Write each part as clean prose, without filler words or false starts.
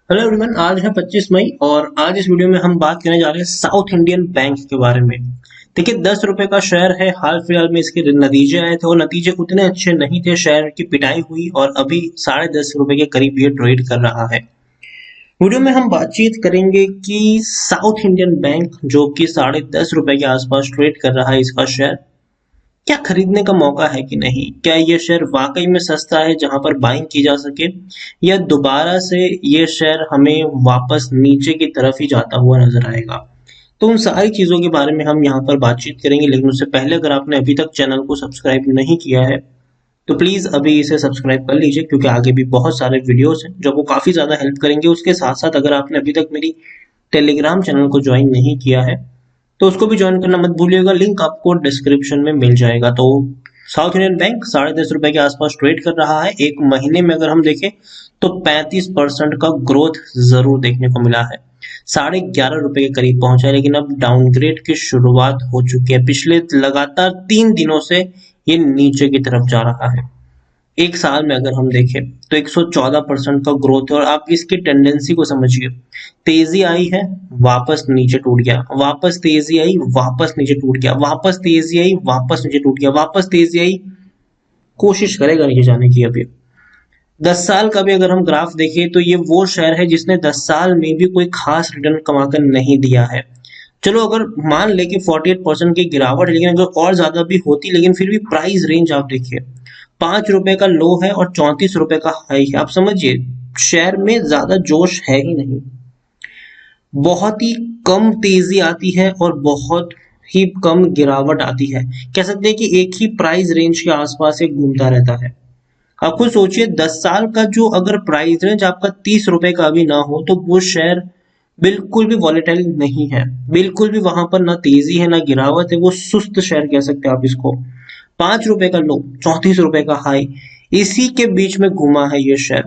Hello everyone, आज है 25 मई और आज इस वीडियो में हम बात करने जा रहे हैं साउथ इंडियन बैंक के बारे में। देखिए, 10 रुपए का शेयर है। हाल फिलहाल में इसके नतीजे आए थे और नतीजे उतने अच्छे नहीं थे। शेयर की पिटाई हुई और अभी 10.5 रुपए के करीब ये ट्रेड कर रहा है। वीडियो में हम बातचीत करेंगे कि साउथ इंडियन बैंक जो कि 10.5 रुपए के आसपास ट्रेड कर रहा है, इसका शेयर क्या खरीदने का मौका है कि नहीं? क्या ये शेयर वाकई में सस्ता है जहां पर बाइंग की जा सके, या दोबारा से ये शेयर हमें वापस नीचे की तरफ ही जाता हुआ नजर आएगा? तो उन सारी चीजों के बारे में हम यहाँ पर बातचीत करेंगे, लेकिन उससे पहले अगर आपने अभी तक चैनल को सब्सक्राइब नहीं किया है तो प्लीज अभी इसे सब्सक्राइब कर लीजिए, क्योंकि आगे भी बहुत सारे वीडियोस हैं जो आपको काफी ज्यादा हेल्प करेंगे। उसके साथ साथ अगर आपने अभी तक मेरी टेलीग्राम चैनल को ज्वाइन नहीं किया है तो उसको भी ज्वाइन करना मत भूलिएगा, लिंक आपको डिस्क्रिप्शन में मिल जाएगा। तो साउथ इंडियन बैंक 10.5 रुपए के आसपास ट्रेड कर रहा है। एक महीने में अगर हम देखें तो 35% का ग्रोथ जरूर देखने को मिला है। 11.5 रुपए के करीब पहुंचा है, लेकिन अब डाउनग्रेड की शुरुआत हो चुकी है। पिछले लगातार 3 दिनों से ये नीचे की तरफ जा रहा है। एक साल में अगर हम देखें तो 114% का ग्रोथ है। और आप इसकी टेंडेंसी को समझिए, तेजी आई है, वापस नीचे टूट गया, वापस तेजी आई, वापस नीचे टूट गया, वापस तेजी आई, वापस नीचे टूट गया, वापस तेजी आई, कोशिश करेगा नीचे जाने की। अभी 10 साल का भी अगर हम ग्राफ देखें तो ये वो शेयर है जिसने 10 साल में भी कोई खास रिटर्न कमाकर नहीं दिया है। चलो अगर मान ले कि 48% की गिरावट है, लेकिन अगर और ज्यादा भी होती, लेकिन फिर भी प्राइस रेंज आप देखिए, 5 रुपए का लो है और 34 रुपए का हाई है। आप समझिए, शेयर में ज्यादा जोश है ही नहीं। बहुत ही कम तेजी आती है और बहुत ही कम गिरावट आती है। कह सकते हैं कि एक ही प्राइस रेंज के आसपास ये घूमता रहता है। आप खुद सोचिए, 10 साल का जो अगर प्राइस रेंज आपका 30 रुपए का भी ना हो तो वो शेयर बिल्कुल भी वॉलेटाइल नहीं है। बिल्कुल भी वहां पर ना तेजी है ना गिरावट है, वो सुस्त शेयर कह सकते हैं आप इसको। 5 रुपए का लो, 34 रुपए का हाई, इसी के बीच में घुमा है ये शेयर।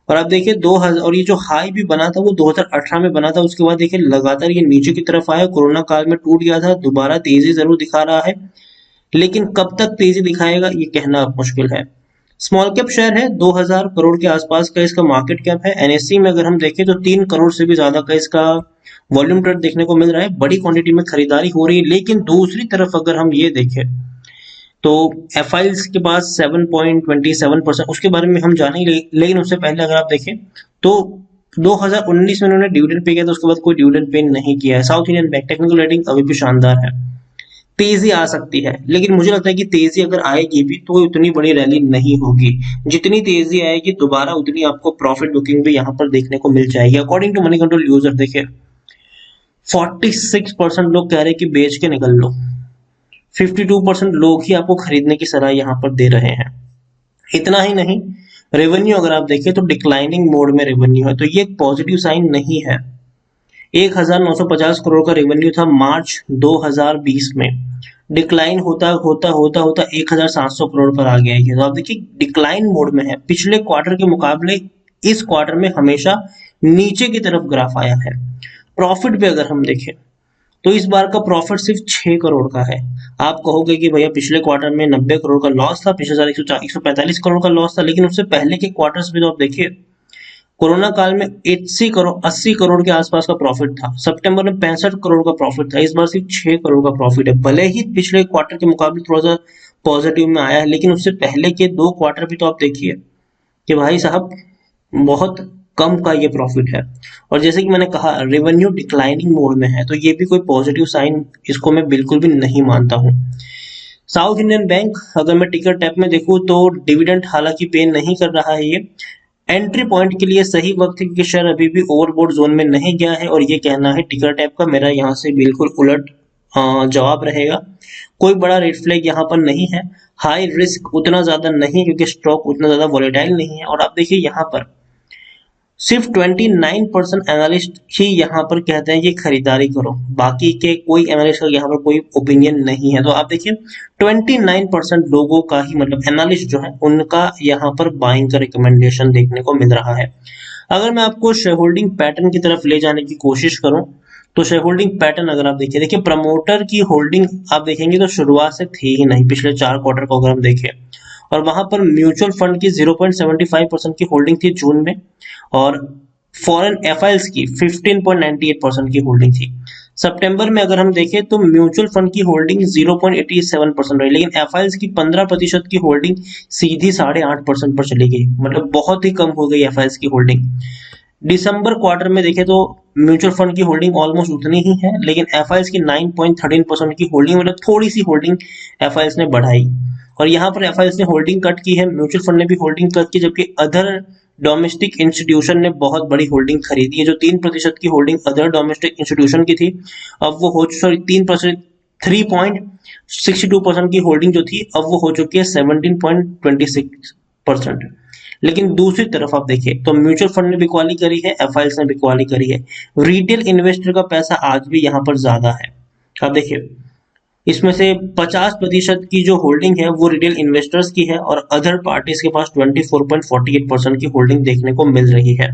और आप देखिए 2000, और ये जो हाई भी बना था वो 2018 में बना था। उसके बाद देखिए लगातार ये नीचे की तरफ आया, कोरोना काल में टूट गया था, दोबारा तेजी जरूर दिखा रहा है, लेकिन कब तक तेजी दिखाएगा ये कहना अब मुश्किल है। स्मॉल कैप शेयर है, 2000 करोड़ के आसपास का इसका मार्केट कैप है। एनएससी में अगर हम देखें तो 3 करोड़ से भी ज्यादा का इसका वॉल्यूम ट्रेड देखने को मिल रहा है। बड़ी क्वांटिटी में खरीदारी हो रही है। लेकिन दूसरी तरफ अगर हम ये देखें तो एफ के पास 7.27%, उसके बारे में हम जानेंगे, लेकिन उससे पहले अगर आप देखें तो 2019 में उन्होंने डिविडेंड पे किया था, उसके बाद कोई डिविडेंड पे नहीं किया है। South Indian bank technical rating अभी भी शानदार है। तेजी आ सकती है, लेकिन मुझे लगता है कि तेजी अगर आएगी भी तो उतनी बड़ी रैली नहीं होगी। जितनी तेजी आएगी दोबारा उतनी आपको प्रॉफिट बुकिंग भी यहाँ पर देखने को मिल जाएगी। According to Moneycontrol user देखिए, 46% लोग कह रहे हैं कि बेच के निकल लो, 52% लोग ही आपको खरीदने की सलाह यहाँ पर दे रहे हैं। इतना ही नहीं, रेवेन्यू अगर आप देखें तो डिक्लाइनिंग मोड में रेवेन्यू है, तो ये एक पॉजिटिव साइन नहीं है। 1950 करोड़ का रेवेन्यू था मार्च 2020 में, डिक्लाइन होता होता होता होता 1700 करोड़ पर आ गया है। तो आप देखिए डिक्लाइन मोड में है। पिछले क्वार्टर के मुकाबले इस क्वार्टर में हमेशा नीचे की तरफ ग्राफ आया है। प्रॉफिट पे अगर हम देखें तो इस बार का प्रॉफिट सिर्फ 6 करोड़ का है। आप कहोगे कि भैया पिछले क्वार्टर में 90 करोड़ का लॉस था, पिछले साल 145 करोड़ का लॉस था, लेकिन उससे पहले के क्वार्टर्स में तो आप देखिए, कोरोना काल में 80 करोड़ के आसपास का प्रॉफिट था, सितंबर में 65 करोड़ का प्रॉफिट था, इस बार सिर्फ 6 करोड़ का प्रॉफिट है। भले ही पिछले क्वार्टर के मुकाबले थोड़ा सा पॉजिटिव में आया है, लेकिन उससे पहले के 2 क्वार्टर भी तो आप देखिए कि भाई साहब बहुत कम का ये प्रॉफिट है। और जैसे कि मैंने कहा, रेवेन्यू डिक्लाइनिंग मोड में है, तो ये भी कोई पॉजिटिव साइन इसको मैं बिल्कुल भी नहीं मानता हूँ। साउथ इंडियन बैंक अगर मैं टिकर टैप में देखूं तो डिविडेंड हालांकि पे नहीं कर रहा है। ये एंट्री पॉइंट के लिए सही वक्त है, क्योंकि शेयर अभी भी ओवरबॉट जोन में नहीं गया है, और ये कहना है टिकर टैप का। मेरा यहाँ से बिल्कुल उलट जवाब रहेगा। कोई बड़ा रेड फ्लैग यहाँ पर नहीं है। हाई रिस्क उतना ज्यादा नहीं, क्योंकि स्टॉक उतना ज्यादा वॉलेटाइल नहीं है। और आप देखिए यहाँ पर सिर्फ 29% एनालिस्ट ही यहाँ पर कहते हैं कि खरीदारी करो, बाकी के कोई एनालिस्ट का यहाँ पर कोई ओपिनियन नहीं है। तो आप देखिए 29% लोगों का ही, मतलब एनालिस्ट जो है उनका यहाँ पर बाइंग का रिकमेंडेशन देखने को मिल रहा है। अगर मैं आपको शेयर होल्डिंग पैटर्न की तरफ ले जाने की कोशिश करूं तो शेयर होल्डिंग पैटर्न अगर आप देखिए प्रमोटर की होल्डिंग आप देखेंगे तो शुरुआत से थी ही नहीं। पिछले 4 क्वार्टर को अगर हम देखें, और वहां पर म्यूचुअल फंड की 0.75% की होल्डिंग थी जून में, और फॉरेन एफआईएल्स की 15.98% की होल्डिंग थी। सितंबर में अगर हम देखें तो म्यूचुअल फंड की होल्डिंग 0.87% रही, लेकिन एफआईएल्स की 15% की होल्डिंग सीधी 8.5% पर चली गई, मतलब बहुत ही कम हो गई एफआईएल्स की होल्डिंग। दिसंबर क्वार्टर में देखें तो म्यूचुअल फंड की होल्डिंग ऑलमोस्ट उतनी ही है, लेकिन एफआईएल्स की 9.13% की होल्डिंग, मतलब थोड़ी सी होल्डिंग एफआईएल्स ने बढ़ाई। और यहाँ पर एफआईएल्स ने होल्डिंग कट की है, म्यूचुअल फंड ने भी होल्डिंग कट की, जबकि अदर डोमेस्टिक इंस्टीट्यूशन ने बहुत बड़ी होल्डिंग खरीदी है। जो 3% की होल्डिंग अदर डोमेस्टिक इंस्टीट्यूशन की थी, अब वो हो, सॉरी 3%, 3.62% की होल्डिंग जो थी, अब वो हो चुकी है 17.26%। लेकिन दूसरी तरफ आप देखिए तो म्यूचुअल फंड ने बिकवाली करी है, एफआईएल्स ने बिकवाली करी है। रिटेल इन्वेस्टर का पैसा आज भी यहाँ पर ज्यादा है। आप देखिए इसमें से 50% की जो होल्डिंग है वो रिटेल इन्वेस्टर्स की है, और अदर पार्टीज के पास 24.48% की होल्डिंग देखने को मिल रही है।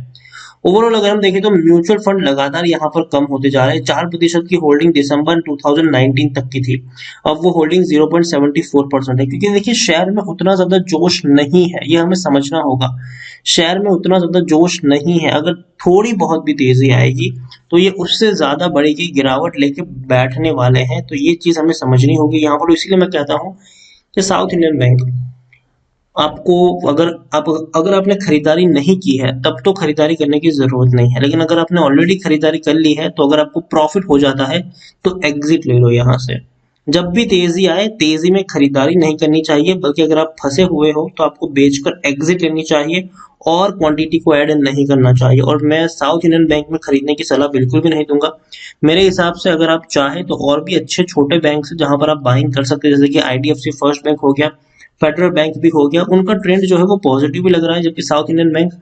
ओवरऑल अगर हम देखें तो म्यूचुअल फंड लगातार यहाँ पर कम होते जा रहे हैं। 4% की होल्डिंग दिसंबर 2019 तक की थी, अब वो होल्डिंग 0.74% है, क्योंकि देखिए शेयर में उतना ज्यादा जोश नहीं है, ये हमें समझना होगा। शेयर में उतना ज्यादा जोश नहीं है, अगर थोड़ी बहुत भी तेजी आएगी तो ये उससे ज्यादा बढ़ेगी, गिरावट लेके बैठने वाले हैं, तो ये चीज हमें समझनी होगी यहाँ पर। इसीलिए मैं कहता हूँ कि साउथ इंडियन बैंक आपको, अगर आपने खरीदारी नहीं की है तब तो खरीदारी करने की जरूरत नहीं है, लेकिन अगर आपने ऑलरेडी खरीदारी कर ली है तो अगर आपको प्रॉफिट हो जाता है तो एग्जिट ले लो यहाँ से। जब भी तेजी आए तेजी में खरीदारी नहीं करनी चाहिए, बल्कि अगर आप फंसे हुए हो तो आपको बेचकर एग्जिट लेनी चाहिए और क्वांटिटी को ऐड नहीं करना चाहिए। और मैं साउथ इंडियन बैंक में खरीदने की सलाह बिल्कुल भी नहीं दूंगा। मेरे हिसाब से अगर आप चाहें तो और भी अच्छे छोटे बैंक से जहां पर आप बाइंग कर सकते हैं, जैसे कि आईडीएफसी फर्स्ट बैंक हो गया, फेडरल बैंक भी हो गया, उनका ट्रेंड जो है वो पॉजिटिव भी लग रहा है। जबकि साउथ इंडियन बैंक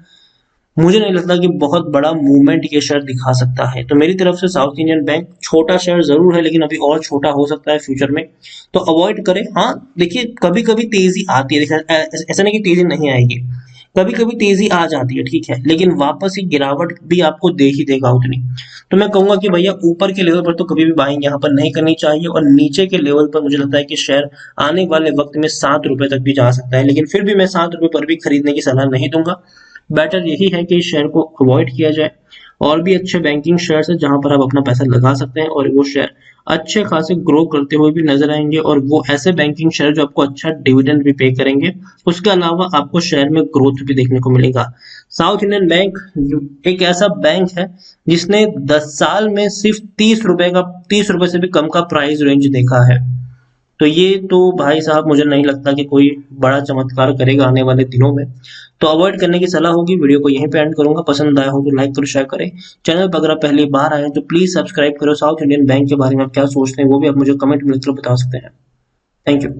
मुझे नहीं लगता कि बहुत बड़ा मूवमेंट ये शेयर दिखा सकता है। तो मेरी तरफ से साउथ इंडियन बैंक छोटा शेयर जरूर है, लेकिन अभी और छोटा हो सकता है फ्यूचर में, तो अवॉइड करें। हाँ देखिए कभी कभी तेजी आती है, देखिए ऐसा नहीं कि तेजी नहीं आएगी, कभी कभी तेजी आ जाती है, ठीक है, लेकिन वापस ही गिरावट भी आपको दे ही देगा उतनी। तो मैं कहूंगा कि भैया ऊपर के लेवल पर तो कभी भी बाइंग यहाँ पर नहीं करनी चाहिए, और नीचे के लेवल पर मुझे लगता है कि शेयर आने वाले वक्त में 7 रुपए तक भी जा सकता है, लेकिन फिर भी मैं 7 रुपए पर भी खरीदने की सलाह नहीं दूंगा। बेटर यही है कि इस शेयर को अवॉइड किया जाए। और भी अच्छे बैंकिंग शेयर है जहां पर आप अपना पैसा लगा सकते हैं, और वो शेयर अच्छे खासे ग्रो करते हुए भी नजर आएंगे, और वो ऐसे बैंकिंग शेयर जो आपको अच्छा डिविडेंड भी पे करेंगे। उसके अलावा आपको शेयर में ग्रोथ भी देखने को मिलेगा। साउथ इंडियन बैंक एक ऐसा बैंक है जिसने 10 साल में सिर्फ 30 रुपए से भी कम का प्राइस रेंज देखा है। तो ये तो भाई साहब मुझे नहीं लगता कि कोई बड़ा चमत्कार करेगा आने वाले दिनों में, तो अवॉइड करने की सलाह होगी। वीडियो को यहीं पे एंड करूंगा, पसंद आया हो तो लाइक करो, शेयर करें। चैनल पर अगर आप पहली बार आए तो प्लीज सब्सक्राइब करो। साउथ इंडियन बैंक के बारे में आप क्या सोचते हैं वो भी आप मुझे कमेंट में लिखकर बता सकते हैं। Thank you.